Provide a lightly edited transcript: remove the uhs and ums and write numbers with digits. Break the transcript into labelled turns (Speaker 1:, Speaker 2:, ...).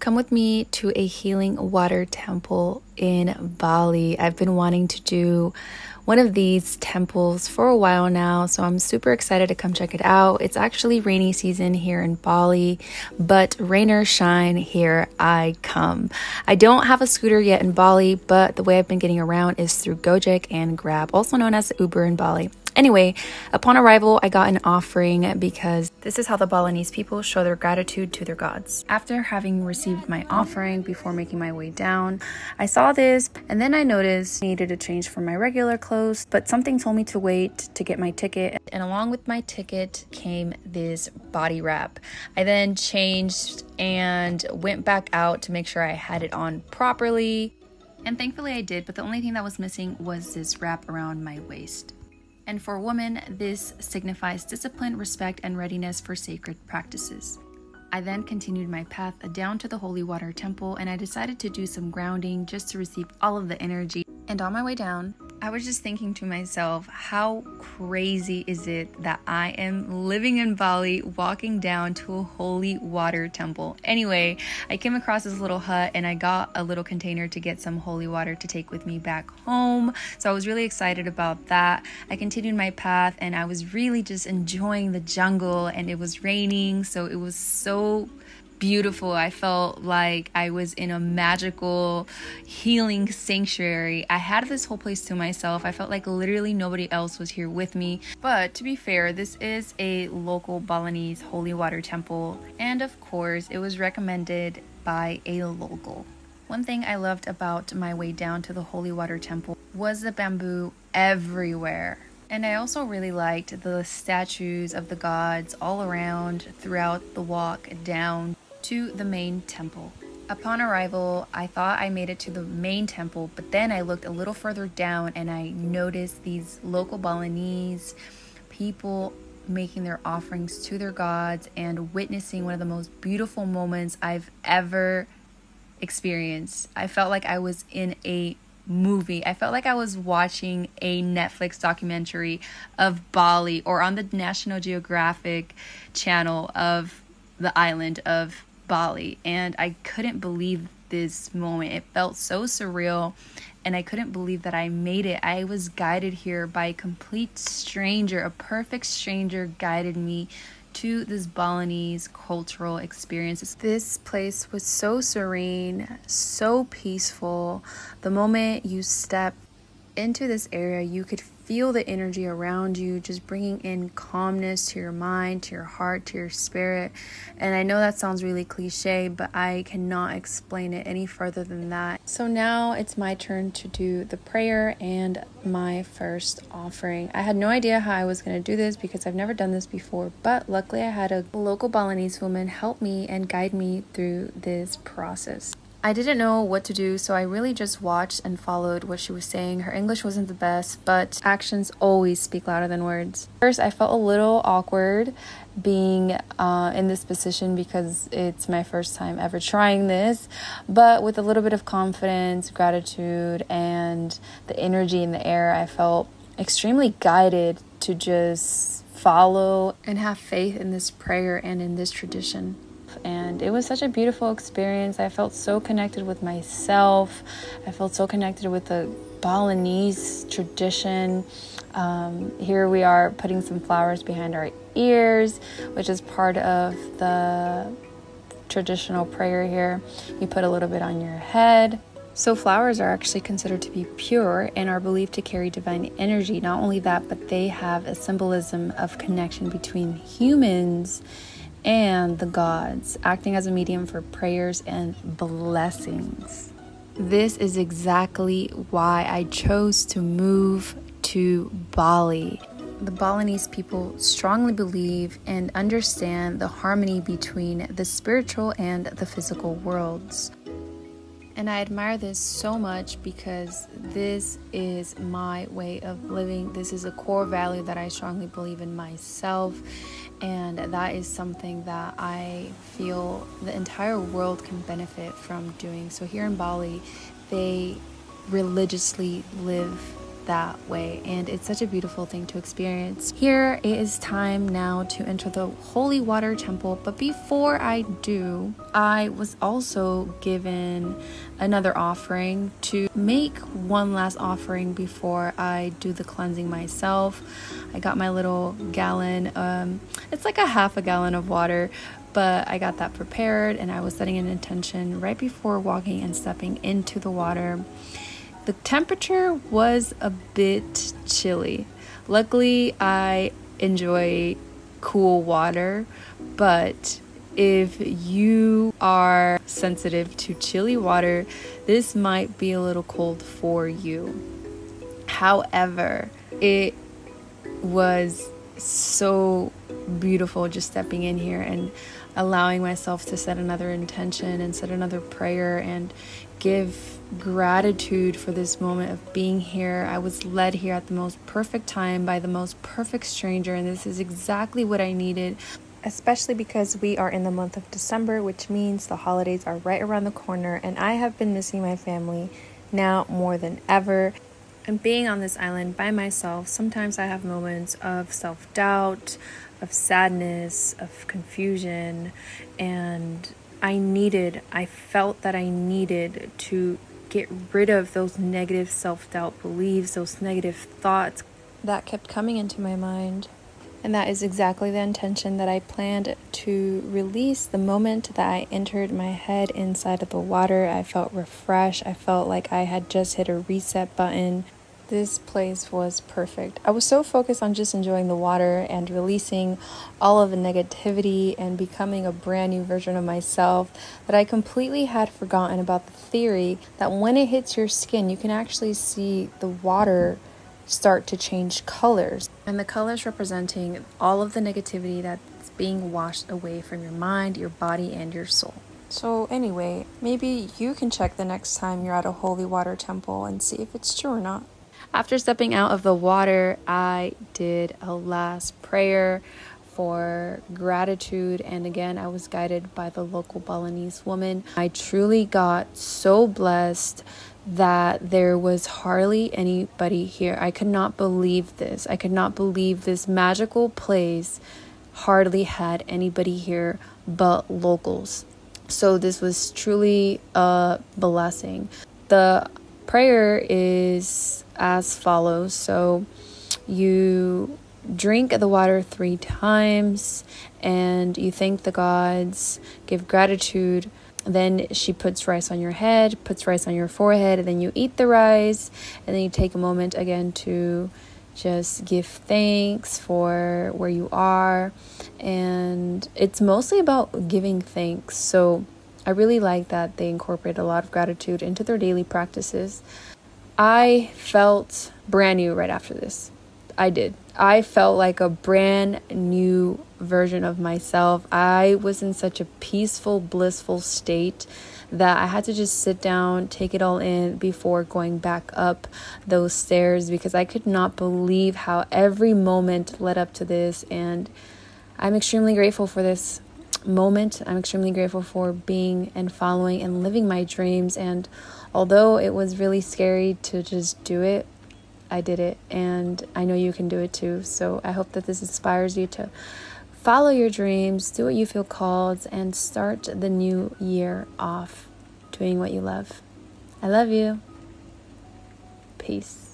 Speaker 1: Come with me to a healing water temple in Bali. I've been wanting to do one of these temples for a while now, so I'm super excited to come check it out. It's actually rainy season here in Bali, but rain or shine, here I come. I don't have a scooter yet in Bali, but the way I've been getting around is through Gojek and Grab, also known as Uber in Bali. Anyway, upon arrival, I got an offering because this is how the Balinese people show their gratitude to their gods. After having received my offering before making my way down, I saw this and then I noticed I needed a change from my regular clothes, but something told me to wait to get my ticket. And along with my ticket came this body wrap. I then changed and went back out to make sure I had it on properly. And thankfully I did, but the only thing that was missing was this wrap around my waist. And for women, this signifies discipline, respect, and readiness for sacred practices. I then continued my path down to the holy water temple, and I decided to do some grounding just to receive all of the energy. And on my way down, I was just thinking to myself, how crazy is it that I am living in Bali, walking down to a holy water temple? Anyway, I came across this little hut and I got a little container to get some holy water to take with me back home. So I was really excited about that. I continued my path and I was really just enjoying the jungle, and it was raining, so it was so beautiful. I felt like I was in a magical healing sanctuary. I had this whole place to myself. I felt like literally nobody else was here with me. But to be fair, this is a local Balinese holy water temple, and of course it was recommended by a local. One thing I loved about my way down to the holy water temple was the bamboo everywhere. And I also really liked the statues of the gods all around throughout the walk down to the main temple. Upon arrival, I thought I made it to the main temple, but then I looked a little further down and I noticed these local Balinese people making their offerings to their gods and witnessing one of the most beautiful moments I've ever experienced. I felt like I was in a movie. I felt like I was watching a Netflix documentary of Bali, or on the National Geographic channel of the island of Bali, and I couldn't believe this moment. It felt so surreal, and I couldn't believe that I made it. I was guided here by a complete stranger. A perfect stranger guided me to this Balinese cultural experience. This place was so serene, so peaceful. The moment you step into this area, you could feel the energy around you, just bringing in calmness to your mind, to your heart, to your spirit. And I know that sounds really cliche, but I cannot explain it any further than that. So now it's my turn to do the prayer and my first offering. I had no idea how I was going to do this because I've never done this before, but luckily I had a local Balinese woman help me and guide me through this process. I didn't know what to do, so I really just watched and followed what she was saying. Her English wasn't the best, but actions always speak louder than words. First, I felt a little awkward being in this position because it's my first time ever trying this, but with a little bit of confidence, gratitude, and the energy in the air, I felt extremely guided to just follow and have faith in this prayer and in this tradition. And it was such a beautiful experience. I felt so connected with myself. I felt so connected with the Balinese tradition. Here we are putting some flowers behind our ears, which is part of the traditional prayer here. You put a little bit on your head. So flowers are actually considered to be pure and are believed to carry divine energy. Not only that, but they have a symbolism of connection between humans and the gods, acting as a medium for prayers and blessings. This is exactly why I chose to move to Bali. The Balinese people strongly believe and understand the harmony between the spiritual and the physical worlds. And I admire this so much because this is my way of living. This is a core value that I strongly believe in myself. And that is something that I feel the entire world can benefit from doing. So here in Bali, they religiously live that way, and it's such a beautiful thing to experience. Here it is time now to enter the holy water temple, but before I do, I was also given another offering to make one last offering before I do the cleansing myself. I got my little gallon, it's like a half a gallon of water, but I got that prepared, and I was setting an intention right before walking and stepping into the water. The temperature was a bit chilly. Luckily, I enjoy cool water, but if you are sensitive to chilly water, this might be a little cold for you. However, it was so beautiful just stepping in here and allowing myself to set another intention and set another prayer and give gratitude for this moment of being here. I was led here at the most perfect time by the most perfect stranger, and this is exactly what I needed, especially because we are in the month of December, which means the holidays are right around the corner, and I have been missing my family now more than ever. And being on this island by myself, sometimes I have moments of self-doubt, of sadness, of confusion, and I felt that I needed to get rid of those negative self-doubt beliefs, those negative thoughts that kept coming into my mind. And that is exactly the intention that I planned to release the moment that I entered my head inside of the water. I felt refreshed. I felt like I had just hit a reset button. This place was perfect. I was so focused on just enjoying the water and releasing all of the negativity and becoming a brand new version of myself that I completely had forgotten about the theory that when it hits your skin, you can actually see the water start to change colors. And the colors representing all of the negativity that's being washed away from your mind, your body, and your soul. So anyway, maybe you can check the next time you're at a holy water temple and see if it's true or not. After stepping out of the water, I did a last prayer for gratitude, and again, I was guided by the local Balinese woman. I truly got so blessed that there was hardly anybody here. I could not believe this. I could not believe this magical place hardly had anybody here but locals. So this was truly a blessing. The prayer is as follows. So you drink the water 3 times and you thank the gods, give gratitude. Then she puts rice on your head, puts rice on your forehead, and then you eat the rice, and then you take a moment again to just give thanks for where you are. And it's mostly about giving thanks. So I really like that they incorporate a lot of gratitude into their daily practices. I felt brand new right after this. I did. I felt like a brand new version of myself. I was in such a peaceful, blissful state that I had to just sit down, take it all in before going back up those stairs, because I could not believe how every moment led up to this. And I'm extremely grateful for this moment. I'm extremely grateful for being and following and living my dreams. And although it was really scary to just do it, I did it, and I know you can do it too. So I hope that this inspires you to follow your dreams, do what you feel called, and start the new year off doing what you love. I love you. Peace.